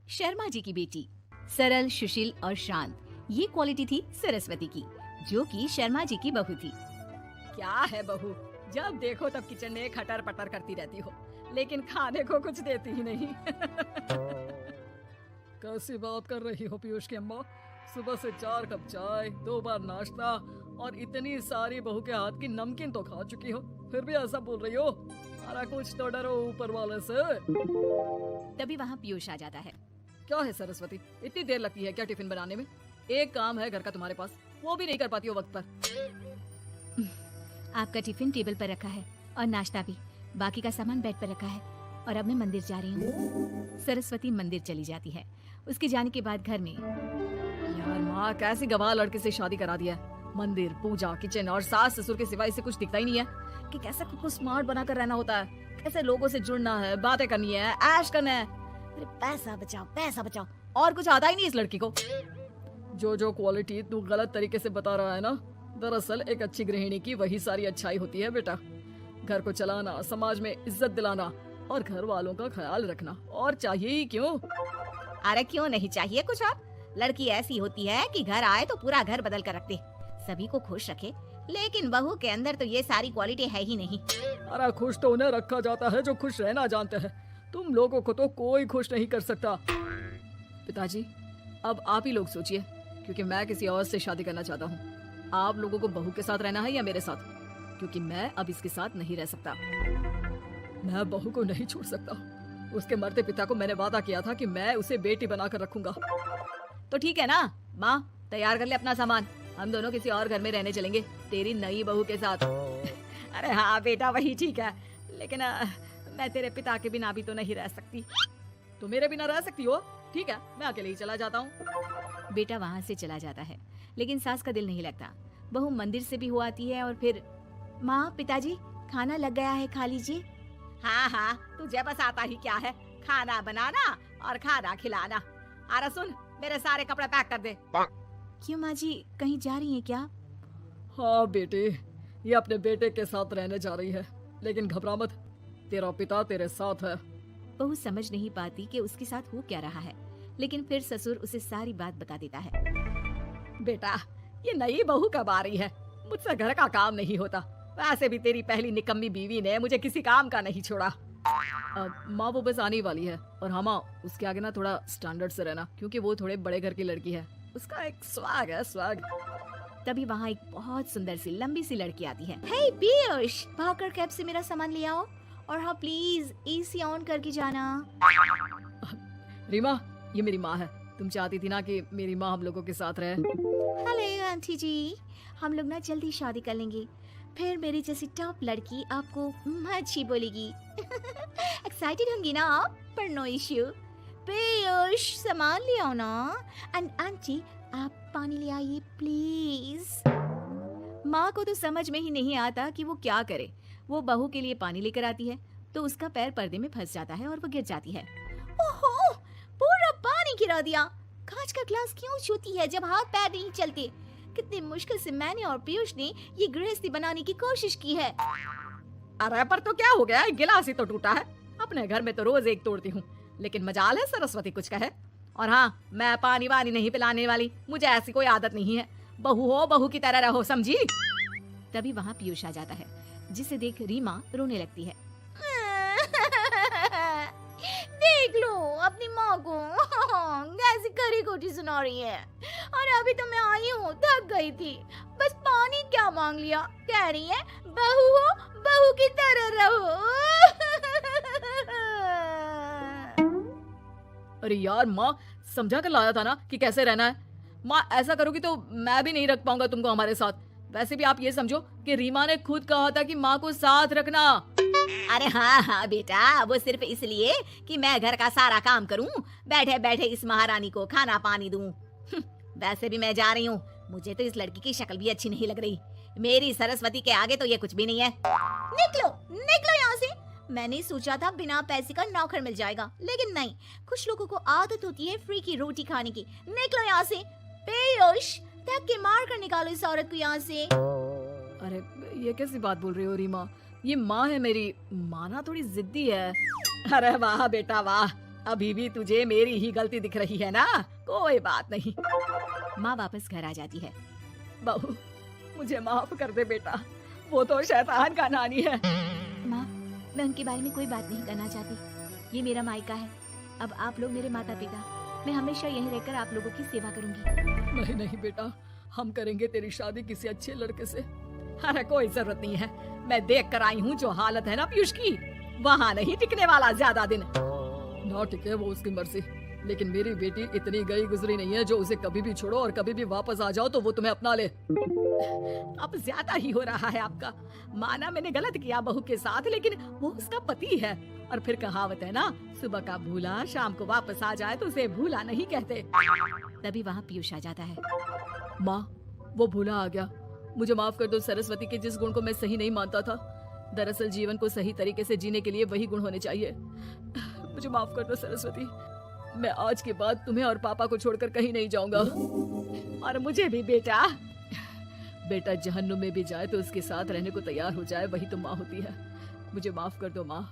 शर्मा जी की बेटी। सरल, सुशील और शांत, ये क्वालिटी थी सरस्वती की, जो कि शर्मा जी की बहू थी। क्या है बहू, जब देखो तब किचन में खटर पटर करती रहती हो, लेकिन खाने को कुछ देती ही नहीं। कैसी बात कर रही हो पीयूष की अम्मा, सुबह से 4 कप चाय, 2 बार नाश्ता और इतनी सारी बहू के हाथ की नमकीन तो खा चुकी हो, फिर भी ऐसा बोल रही हो। अरे कुछ तो डरो ऊपर वाले से। तभी वहाँ पीयूष आ जाता है। क्या है सरस्वती, इतनी देर लगती है क्या टिफिन बनाने में? एक काम है घर का तुम्हारे पास, वो भी नहीं कर पाती हो वक्त पर। आपका टिफिन टेबल पर रखा है और नाश्ता भी, बाकी का सामान बेड पर रखा है और अब मैं मंदिर जा रही हूँ। सरस्वती मंदिर चली जाती है। उसके जाने के बाद घर में, यार माँ, कैसी गवाह लड़के से शादी करा दिया है। मंदिर, पूजा, किचन और सास ससुर के सिवा इसे कुछ दिखता ही नहीं है कि कैसे खुद को स्मार्ट बनाकर रहना होता है, कैसे लोगों से जुड़ना है, बातें करनी है, ऐश करना है। अरे पैसा बचाओ, पैसा बचाओ, और कुछ आता ही नहीं इस लड़की को। जो क्वालिटी तू गलत तरीके से बता रहा है ना, दरअसल एक अच्छी गृहिणी की वही सारी अच्छाई होती है बेटा। घर को चलाना, समाज में इज्जत दिलाना और घर वालों का ख्याल रखना, और चाहिए ही क्यों? अरे क्यों नहीं चाहिए कुछ और? लड़की ऐसी होती है कि घर आए तो पूरा घर बदल कर रख दे, सभी को खुश रखे, लेकिन बहू के अंदर तो ये सारी क्वालिटी है ही नहीं। अरे खुश तो उन्हें रखा जाता है जो खुश रहना जानते हैं, तुम लोगों को तो कोई खुश नहीं कर सकता। पिताजी, अब आप ही लोग सोचिए, क्योंकि मैं किसी और से शादी करना चाहता हूँ। आप लोगों को बहू के साथ रहना है या मेरे साथ? क्योंकि मैं अब इसके साथ नहीं रह सकता। मैं बहू को नहीं छोड़ सकता। उसके मरते पिता को मैंने वादा किया था कि मैं उसे बेटी बनाकर रखूंगा। तो ठीक है ना माँ, तैयार कर ले अपना सामान, हम दोनों किसी और घर में रहने चलेंगे तेरी नई बहू के साथ। अरे हाँ बेटा, वही ठीक है, लेकिन मैं तेरे पिता के बिना भी तो नहीं रह सकती। तो मेरे बिना रह सकती हो? ठीक है, मैं अकेले ही चला जाता हूँ। बेटा वहाँ से चला जाता है, लेकिन सास का दिल नहीं लगता। बहू मंदिर से भी हो आती है और फिर, माँ, पिताजी, खाना लग गया है, खा लीजिए। हाँ हाँ, तुझे बस आता ही क्या है, खाना बनाना और खाना खिलाना। अरे सुन, मेरे सारे कपड़े पैक कर दे। क्यों माँ जी, कहीं जा रही हैं क्या? हाँ बेटी, ये अपने बेटे के साथ रहने जा रही है, लेकिन घबरा मत, तेरा पिता तेरे साथ है। बहू समझ नहीं पाती कि उसके साथ हो क्या रहा है, लेकिन फिर ससुर उसे सारी बात बता देता है। बेटा, ये नई बहू कब आ रही है? मुझसे घर का काम नहीं होता, वैसे भी तेरी पहली निकम्मी बीवी ने मुझे किसी काम का नहीं छोड़ा। माँ, वो बस आने वाली है, और हाँ माँ, उसके आगे ना थोड़ा स्टैंडर्ड से रहना, क्योंकि वो थोड़े बड़े घर की लड़की है, उसका एक स्वैग है, स्वैग। तभी वहाँ एक बहुत सुंदर सी लंबी सी लड़की आती है। हे पीयूष, भागकर कैब से मेरा सामान ले आओ, और हाँ प्लीज एसी ऑन करके जाना। रीमा, ये मेरी माँ है, तुम चाहती थी ना कि मेरी माँ हम लोगों के साथ रहे। हेलो आंटी जी, हम लोग ना जल्दी शादी कर लेंगे, फिर मेरी जैसी टॉप लड़की आपको अच्छी बोलेगी। एक्साइटेड होंगी ना आप? पर नो इश्यू। पीयूष, सामान ले आओ ना, एंड आंटी आप पानी ले आइए प्लीज। माँ को तो समझ में ही नहीं आता कि वो क्या करे। वो बहू के लिए पानी लेकर आती है तो उसका पैर पर्दे में फंस जाता है और वो गिर जाती है। ओहो, पूरा पानी गिरा दिया। कांच का ग्लास क्यों छूती है जब हाथ पैर नहीं चलते? कितनी मुश्किल से मैंने और पीयूष ने ये गृहस्थी बनाने की कोशिश की है। अरे पर तो क्या हो गया, गिलास ही तो टूटा है। अपने घर में तो रोज एक तोड़ती हूँ, लेकिन मजाल है सरस्वती कुछ कहे। और हाँ, मैं पानी वानी नहीं पिलाने वाली, मुझे ऐसी कोई आदत नहीं है। बहू हो, बहू की तरह रहो, समझी? तभी वहाँ पीयूष आ जाता है, जिसे देख रीमा रोने लगती है। देख लो अपनी माँ को कैसी खरी खोटी सुना रही है। और अभी तो मैं आई हूँ, थक गई थी, बस पानी क्या मांग लिया, कह रही है बहू हो, बहू की तरह रहो। अरे यार माँ, समझा कर लाया था ना कि कैसे रहना है। माँ, ऐसा करोगी तो मैं भी नहीं रख पाऊंगा तुमको हमारे साथ। वैसे भी आप ये समझो कि रीमा ने खुद कहा था कि माँ को साथ रखना। अरे हाँ हाँ बेटा, वो सिर्फ इसलिए कि मैं घर का सारा काम करूं, बैठे बैठे इस महारानी को खाना पानी दूं। वैसे भी मैं जा रही हूँ, मुझे तो इस लड़की की शक्ल भी अच्छी नहीं लग रही। मेरी सरस्वती के आगे तो ये कुछ भी नहीं है। निकलो निकलो यहाँ से। मैंने सोचा था बिना पैसे का नौकर मिल जाएगा, लेकिन नहीं, कुछ लोगों को आदत होती है फ्री की रोटी खाने की। निकलो यहाँ से। पीयूष, धक्के के मार कर निकालो इस औरत को यहाँ से। अरे ये कैसी बात बोल रही हो रीमा, ये माँ है मेरी, माँ ना थोड़ी जिद्दी है। अरे वाह बेटा वाह, अभी भी तुझे मेरी ही गलती दिख रही है ना? कोई बात नहीं। माँ वापस घर आ जाती है। बहू, मुझे माफ कर दे बेटा, वो तो शैतान का नानी है। माँ, मैं उनके बारे में कोई बात नहीं करना चाहती। ये मेरा मायका है। अब आप लोग मेरे माता पिता। मैं हमेशा यहीं रहकर आप लोगों की सेवा करूंगी। नहीं नहीं बेटा, हम करेंगे तेरी शादी किसी अच्छे लड़के से। अरे कोई जरूरत नहीं है, मैं देख कर आई हूँ जो हालत है ना पीयूष की, वहाँ नहीं टिकने वाला ज्यादा दिन। ना टिके वो उसकी मर्जी, लेकिन मेरी बेटी इतनी गई गुजरी नहीं है जो उसे कभी भी छोड़ो और कभी भी वापस आ जाओ तो वो तुम्हें अपना ले। अब ज्यादा ही हो रहा है आपका। माना मैंने गलत किया बहू के साथ, लेकिन वो उसका पति है। और फिर कहावत है ना, सुबह का भूला शाम को वापस आ जाए तो उसे भूला नहीं कहते। तभी वहाँ पीयूष आ जाता है। माँ, वो भूला आ गया, मुझे माफ कर दो। सरस्वती के जिस गुण को मैं सही नहीं मानता था, दरअसल जीवन को सही तरीके से जीने के लिए वही गुण होने चाहिए। मुझे माफ कर दो सरस्वती, मैं आज के बाद तुम्हें और पापा को छोड़कर कहीं नहीं जाऊंगा। और मुझे भी बेटा। बेटा जहन्नुम में भी जाए तो उसके साथ रहने को तैयार हो जाए, वही तो माँ होती है। मुझे माफ कर दो माँ।